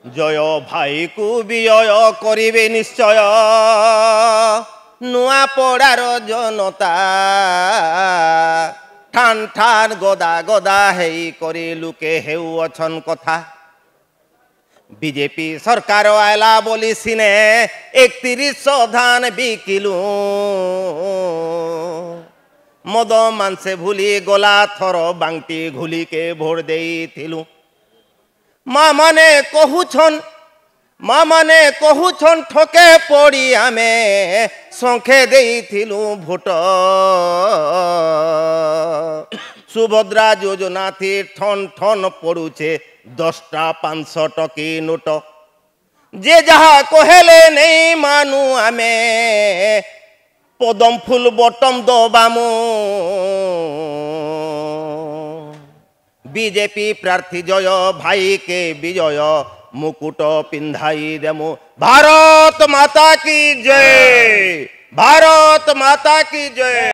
जय भाई को विजय करिवे निश्चय नुआ पड़ार जनता ठान ठान गदा गदा हेई करे लुके हेउ अछन कथा बीजेपी सरकार आयला बोली सिने 3100 धान बिकिलु मद मानसे भूली गला थर बांटी घुली के भोट देइथिलु माँ माने कहूछन ठके पड़ी आमे संखे देइथिलु भोट सुभद्रा योजना थी ठन ठन पड़ुछे 10टा 500 टकी नोट जे जहा कहेले नहीं मानु आमे पदम फूल बटम दबामु बीजेपी प्रार्थी जय भाई के विजय मुकुट पिंधाई देमु भारत माता की जय भारत माता की जय।